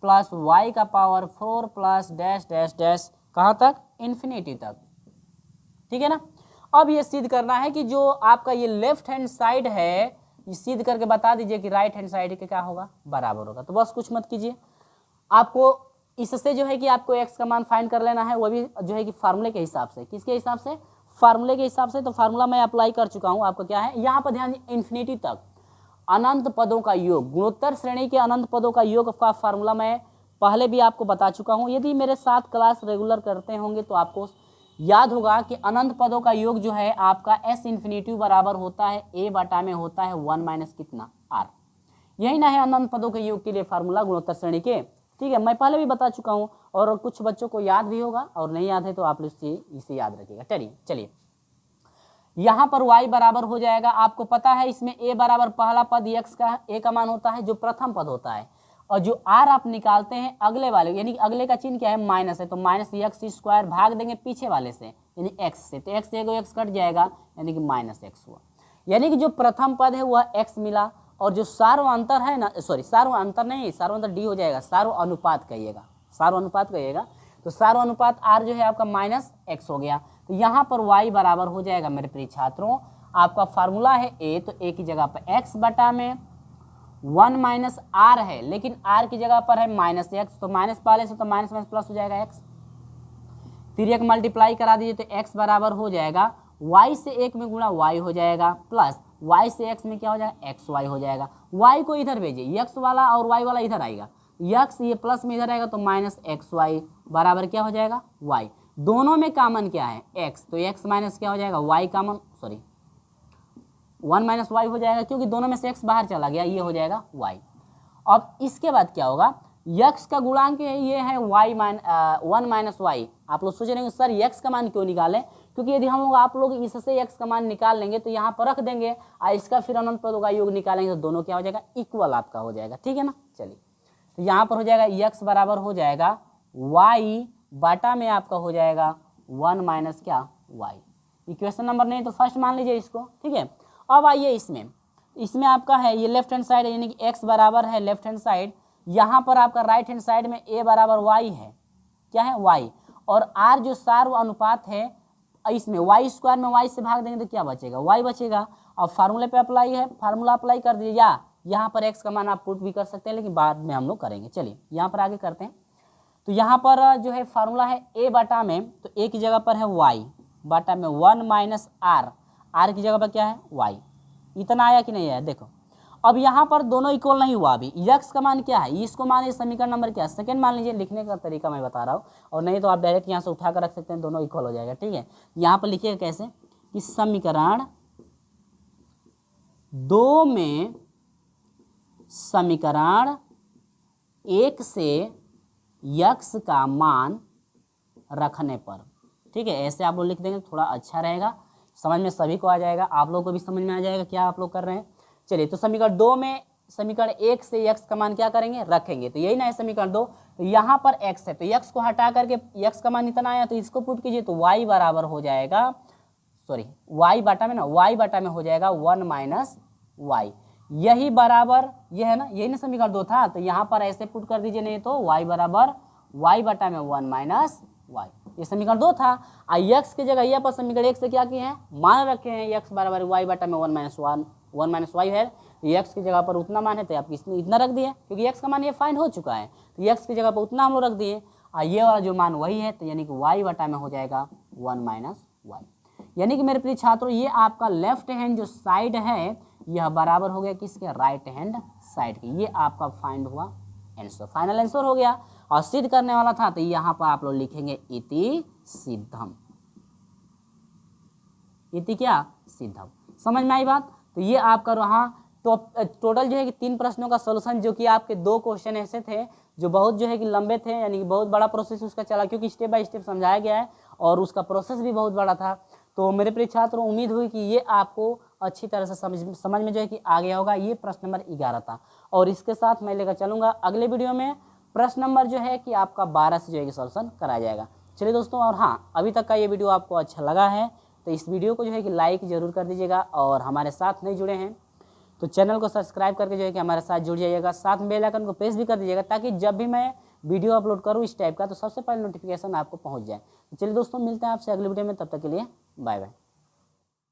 प्लस वाई का power 4 plus dash dash dash, कहाँ तक? इन्फिनिटी तक। ठीक है ना। अब ये सिद्ध करना है कि जो आपका ये लेफ्ट हैंड साइड है, ये सिद्ध करके बता दीजिए कि राइट हैंड साइड के क्या होगा? बराबर होगा। तो बस कुछ मत कीजिए, आपको इससे जो है कि आपको x का मान फाइंड कर लेना है, वो भी जो है कि फार्मूले के हिसाब से। किसके हिसाब से? फार्मूले के हिसाब से। तो फार्मूला मैं अप्लाई कर चुका हूँ। आपका क्या है यहाँ पर ध्यान दीजिए, इन्फिनिटी तक अनंत पदों का योग, गुणोत्तर श्रेणी के अनंत पदों का योग का फार्मूला मैं पहले भी आपको बता चुका हूँ। यदि मेरे साथ क्लास रेगुलर करते होंगे तो आपको याद होगा कि अनंत पदों का योग जो है आपका s इन्फिनिटी बराबर होता है a बटा में होता है 1 माइनस कितना? r। यही ना है अनंत पदों के योग के लिए फार्मूला गुणोत्तर श्रेणी के। ठीक है, मैं पहले भी बता चुका हूँ और कुछ बच्चों को याद भी होगा, और नहीं याद है तो आप इसे याद रखिएगा। चलिए यहाँ पर y बराबर हो जाएगा, आपको पता है इसमें a बराबर पहला पद x का a का मान होता है जो प्रथम पद होता है, और जो r आप निकालते हैं अगले वाले, यानी कि अगले का चिन्ह क्या है? माइनस है, तो माइनस एक्स स्क्वायर भाग देंगे पीछे वाले से यानी x से, तो x से x कट जाएगा यानी कि माइनस एक्स हुआ। यानी कि जो प्रथम पद है वह x मिला, और जो सार्व अंतर है ना, सार्व अंतर नहीं, सार्व अंतर d हो जाएगा, सार्व अनुपात कहिएगा, सार्व अनुपात कहिएगा। तो सार्व अनुपात r जो है आपका माइनस एक्स हो गया। तो यहाँ पर y बराबर हो जाएगा मेरे प्रिय छात्रों, आपका फार्मूला है a, तो a की जगह पर x बटा में 1 माइनस r है, लेकिन r की जगह पर है माइनस एक्स, तो माइनस पहले से तो माइनस माइनस प्लस हो जाएगा x, फिर एक मल्टीप्लाई करा दीजिए तो x बराबर हो जाएगा y से 1 में गुणा y हो जाएगा, प्लस y से x में क्या हो जाएगा? xy हो जाएगा। y को इधर भेजिए, x वाला और y वाला इधर आएगा, x ये प्लस में इधर आएगा तो माइनस xy बराबर क्या हो जाएगा? y। दोनों में कॉमन क्या है? x, तो x माइनस क्या हो जाएगा? y कॉमन, 1 माइनस वाई हो जाएगा, क्योंकि दोनों में से x बाहर चला गया, ये हो जाएगा y। अब इसके बाद क्या होगा? x का गुणांक ये है 1 माइनस वाई। आप लोग सोच रहे हैं सर x का मान क्यों निकालें? क्योंकि यदि हम लोग आप लोग इससे x का मान निकाल लेंगे तो यहाँ पर रख देंगे और इसका फिर अनंत पदों का योग निकालेंगे तो दोनों क्या हो जाएगा? इक्वल आपका हो जाएगा। ठीक है ना। चलिए तो यहाँ पर हो जाएगा x बराबर हो जाएगा y बटा में आपका हो जाएगा 1 माइनस क्या? y। इक्वेशन नंबर नहीं तो फर्स्ट मान लीजिए इसको। ठीक है, अब आइए इसमें आपका है ये लेफ्ट हैंड साइड, यानी कि x बराबर है लेफ्ट हैंड साइड, यहाँ पर आपका राइट हैंड साइड में a बराबर y है, क्या है? y, और r जो सार्व अनुपात है इसमें y स्क्वायर में y से भाग देंगे तो क्या बचेगा? y बचेगा। अब फार्मूले पे अप्लाई है, फार्मूला अप्लाई कर दीजिए, या यहाँ पर x का मान आप पुट भी कर सकते हैं, लेकिन बाद में हम लोग करेंगे। चलिए यहाँ पर आगे करते हैं। तो यहाँ पर जो है फार्मूला है a बटा में, तो a की जगह पर है y बटा में 1 माइनस r की जगह पर क्या है? y। इतना आया कि नहीं आया? देखो अब यहाँ पर दोनों इक्वल नहीं हुआ। अभी x का मान क्या है? इसको मान समीकरण नंबर क्या है? सेकंड मान लीजिए, लिखने का तरीका मैं बता रहा हूँ, और नहीं तो आप डायरेक्ट यहाँ से उठा कर रख सकते हैं, दोनों इक्वल हो जाएगा। ठीक है, यहाँ पर लिखिएगा कैसे कि समीकरण 2 में समीकरण 1 से x का मान रखने पर। ठीक है, ऐसे आप लोग लिख देंगे, थोड़ा अच्छा रहेगा, समझ में सभी को आ जाएगा, आप लोग को भी समझ में आ जाएगा क्या आप लोग कर रहे हैं। चलिए तो समीकरण 2 में समीकरण 1 से x का मान क्या करेंगे? रखेंगे। तो यही ना है समीकरण 2, तो यहाँ पर x है, तो x को हटा करके x का मान इतना आया, तो इसको पुट कीजिए तो y बराबर हो जाएगा, y बटा में ना, y बटा में हो जाएगा 1 माइनस वाई। यही बराबर ये है ना, यही ना समीकरण 2 था, तो यहाँ पर ऐसे पुट कर दीजिए, नहीं तो y बराबर y बटा में 1 माइनस y, ये समीकरण 2 था। x की जगह यहाँ पर समीकरण 1 से क्या किए हैं, मान रखे हैं x बराबर y बटा में 1 माइनस y है, तो x की जगह पर उतना मान है तो आप इसमें इतना रख दिए, क्योंकि x का मान ये फाइंड हो चुका है, तो x की जगह पर उतना हम लोग रख दिए, और ये वाला जो मान वही है, तो यानी कि y बटा में हो जाएगा 1 माइनस y। यानी कि मेरे प्रिय छात्रों ये आपका लेफ्ट हैंड जो साइड है यह बराबर हो गया किसके, राइट हैंड साइड के। ये आपका फाइंड हुआ आंसर, फाइनल आंसर हो गया। और सिद्ध करने वाला था तो यहाँ पर आप लोग लिखेंगे इति सिद्धम, इति क्या, सिद्धम। समझ में आई बात। तो ये आपका रहा, तो टोटल जो है कि 3 प्रश्नों का सोल्यूशन, जो कि आपके 2 क्वेश्चन ऐसे थे जो बहुत जो है कि लंबे थे, यानी कि बहुत बड़ा प्रोसेस उसका चला, क्योंकि स्टेप बाय स्टेप समझाया गया है और उसका प्रोसेस भी बहुत बड़ा था। तो मेरे प्रिय छात्रों उम्मीद हुई कि ये आपको अच्छी तरह से समझ में जो है कि आ गया होगा। ये प्रश्न नंबर 11 था, और इसके साथ मैं लेकर चलूँगा अगले वीडियो में प्रश्न नंबर जो है कि आपका 12 से जो है कि सॉल्यूशन कराया जाएगा। चलिए दोस्तों, और हाँ, अभी तक का ये वीडियो आपको अच्छा लगा है तो इस वीडियो को जो है कि लाइक ज़रूर कर दीजिएगा, और हमारे साथ नहीं जुड़े हैं तो चैनल को सब्सक्राइब करके जो है कि हमारे साथ जुड़ जाइएगा, साथ में बेल आइकन को प्रेस भी कर दीजिएगा, ताकि जब भी मैं वीडियो अपलोड करूँ इस टाइप का तो सबसे पहले नोटिफिकेशन आपको पहुँच जाए। तो चलिए दोस्तों, मिलते हैं आपसे अगले वीडियो में, तब तक के लिए बाय बाय।